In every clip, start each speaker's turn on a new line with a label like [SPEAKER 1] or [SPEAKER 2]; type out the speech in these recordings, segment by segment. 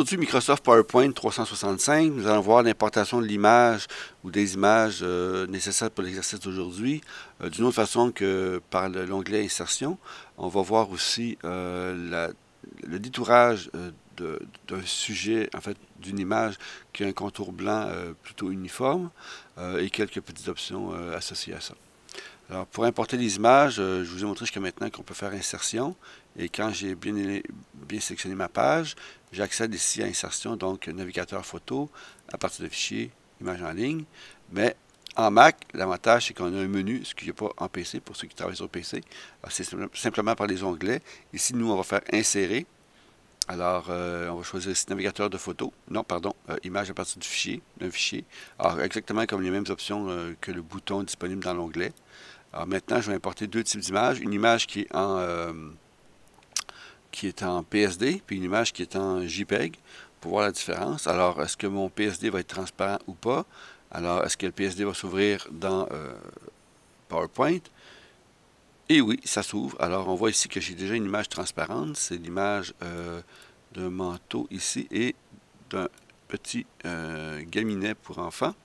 [SPEAKER 1] aujourd'hui, Microsoft PowerPoint 365, nous allons voir l'importation de l'image ou des images nécessaires pour l'exercice d'aujourd'hui. D'une autre façon que par l'onglet Insertion, on va voir aussi le détourage d'un sujet, en fait, d'une image qui a un contour blanc plutôt uniforme et quelques petites options associées à ça. Alors, pour importer les images, je vous ai montré jusqu'à maintenant qu'on peut faire insertion. Et quand j'ai bien sélectionné ma page, j'accède ici à insertion, donc navigateur photo, à partir de fichier, image en ligne. Mais en Mac, l'avantage, c'est qu'on a un menu, ce qu'il n'y a pas en PC, pour ceux qui travaillent sur PC. C'est simplement par les onglets. Ici, nous, on va faire insérer. Alors, on va choisir ici navigateur de photo. Non, pardon, image à partir du fichier, d'un fichier. Alors, exactement comme les mêmes options que le bouton disponible dans l'onglet. Alors maintenant, je vais importer deux types d'images. Une image qui est en PSD, puis une image qui est en JPEG, pour voir la différence. Alors, est-ce que mon PSD va être transparent ou pas? Alors, est-ce que le PSD va s'ouvrir dans PowerPoint? Et oui, ça s'ouvre. Alors, on voit ici que j'ai déjà une image transparente. C'est l'image d'un manteau ici et d'un petit gaminet pour enfants.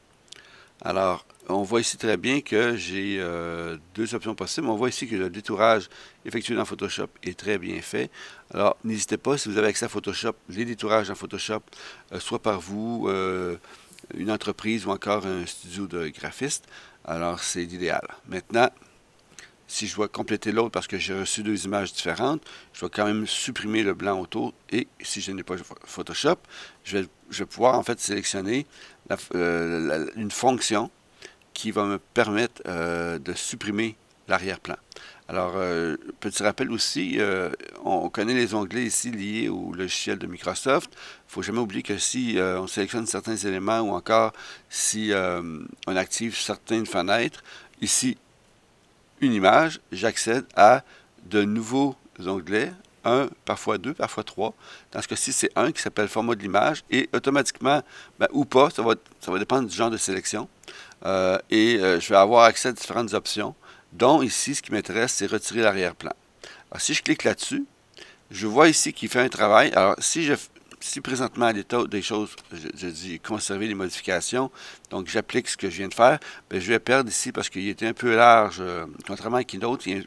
[SPEAKER 1] Alors, on voit ici très bien que j'ai deux options possibles. On voit ici que le détourage effectué dans Photoshop est très bien fait. Alors, n'hésitez pas, si vous avez accès à Photoshop, les détourages dans Photoshop, soit par vous, une entreprise ou encore un studio de graphiste. Alors, c'est l'idéal. Maintenant, si je dois compléter l'autre parce que j'ai reçu deux images différentes, je dois quand même supprimer le blanc autour. Et si je n'ai pas Photoshop, je vais pouvoir en fait sélectionner une fonction qui va me permettre de supprimer l'arrière-plan. Alors, petit rappel aussi, on connaît les onglets ici liés au logiciel de Microsoft. Il ne faut jamais oublier que si on sélectionne certains éléments ou encore si on active certaines fenêtres, ici, une image, j'accède à de nouveaux onglets, un, parfois deux, parfois trois. Dans ce cas-ci, c'est un qui s'appelle format de l'image et automatiquement, ou pas, ça va dépendre du genre de sélection. Je vais avoir accès à différentes options, dont ici, ce qui m'intéresse, c'est retirer l'arrière-plan. Alors, si je clique là-dessus, je vois ici qu'il fait un travail. Alors, si présentement à l'état des choses, je dis conserver les modifications, donc j'applique ce que je viens de faire, bien, je vais perdre ici parce qu'il était un peu large, contrairement à Keynote, il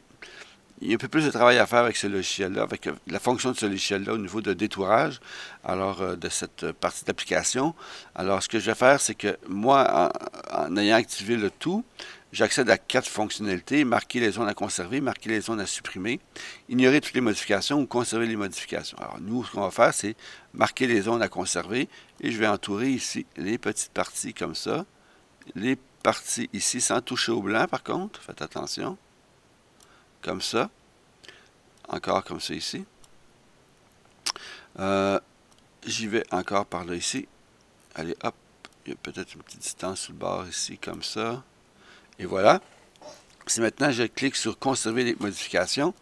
[SPEAKER 1] y a un peu plus de travail à faire avec ce logiciel-là, avec la fonction de ce logiciel-là au niveau de détourage, alors de cette partie d'application. Alors, ce que je vais faire, c'est que moi, en ayant activé le tout, j'accède à 4 fonctionnalités, marquer les zones à conserver, marquer les zones à supprimer, ignorer toutes les modifications ou conserver les modifications. Alors, nous, ce qu'on va faire, c'est marquer les zones à conserver et je vais entourer ici les petites parties comme ça. Les parties ici, sans toucher au blanc, par contre, faites attention. Comme ça. Encore comme ça ici. J'y vais encore par là ici. Allez, hop. Il y a peut-être une petite distance sur le bord ici, comme ça. Et voilà. Si maintenant je clique sur conserver les modifications,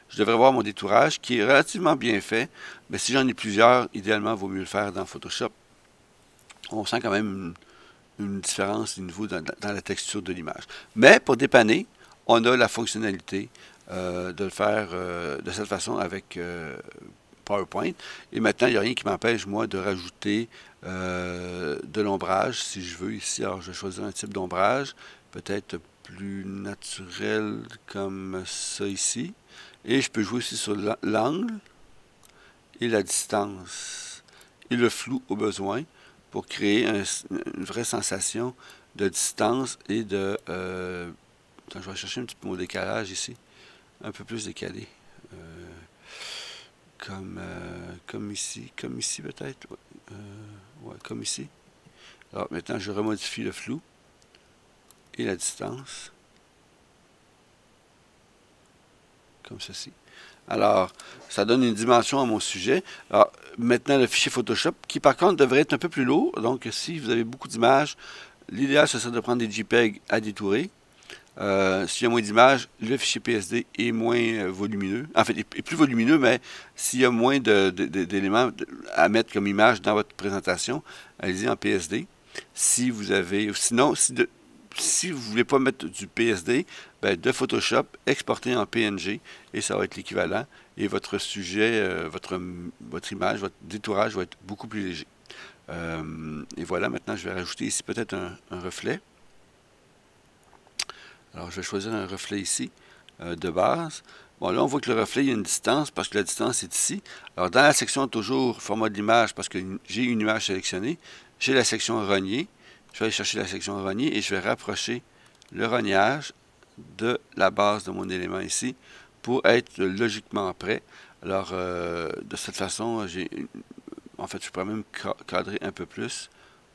[SPEAKER 1] je devrais voir mon détourage qui est relativement bien fait. Mais si j'en ai plusieurs, idéalement, il vaut mieux le faire dans Photoshop. On sent quand même une différence au niveau dans la texture de l'image. Mais pour dépanner, on a la fonctionnalité de le faire de cette façon avec PowerPoint. Et maintenant, il n'y a rien qui m'empêche, moi, de rajouter de l'ombrage, si je veux, ici. Alors, je vais choisir un type d'ombrage, peut-être plus naturel, comme ça ici. Et je peux jouer aussi sur l'angle et la distance et le flou au besoin pour créer une vraie sensation de distance et de... attends, je vais chercher un petit peu mon décalage ici. Un peu plus décalé. Comme ici peut-être. Ouais, comme ici. Alors maintenant, je remodifie le flou et la distance. Comme ceci. Alors, ça donne une dimension à mon sujet. Alors, maintenant, le fichier Photoshop, qui par contre devrait être un peu plus lourd. Donc, si vous avez beaucoup d'images, l'idéal, ce serait de prendre des JPEG à détourer. S'il y a moins d'images, le fichier PSD est moins volumineux. En fait, il est plus volumineux, mais s'il y a moins d'éléments à mettre comme image dans votre présentation, allez-y en PSD. Si vous avez, sinon, si vous ne voulez pas mettre du PSD, ben, de Photoshop, exporter en PNG et ça va être l'équivalent. Et votre sujet, votre image, votre détourage va être beaucoup plus léger. Et voilà, maintenant je vais rajouter ici peut-être un reflet. Alors je vais choisir un reflet ici de base. Bon, là on voit que le reflet, il y a une distance parce que la distance est ici. Alors dans la section toujours format d'image, parce que j'ai une image sélectionnée, j'ai la section rogner. Je vais aller chercher la section rogner et je vais rapprocher le rognage de la base de mon élément ici pour être logiquement prêt. Alors, de cette façon, en fait, je pourrais même cadrer un peu plus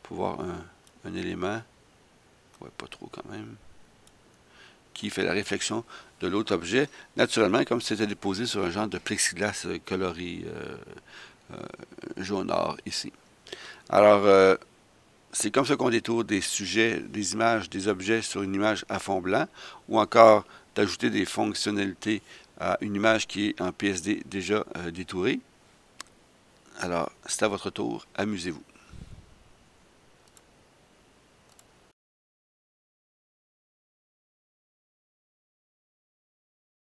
[SPEAKER 1] pour voir un élément, ouais, pas trop quand même, qui fait la réflexion de l'autre objet. Naturellement, comme c'était déposé sur un genre de plexiglas coloré jaunard ici. Alors, c'est comme ça qu'on détourne des sujets, des images, des objets sur une image à fond blanc, ou encore d'ajouter des fonctionnalités à une image qui est en PSD déjà détourée. Alors, c'est à votre tour, amusez-vous.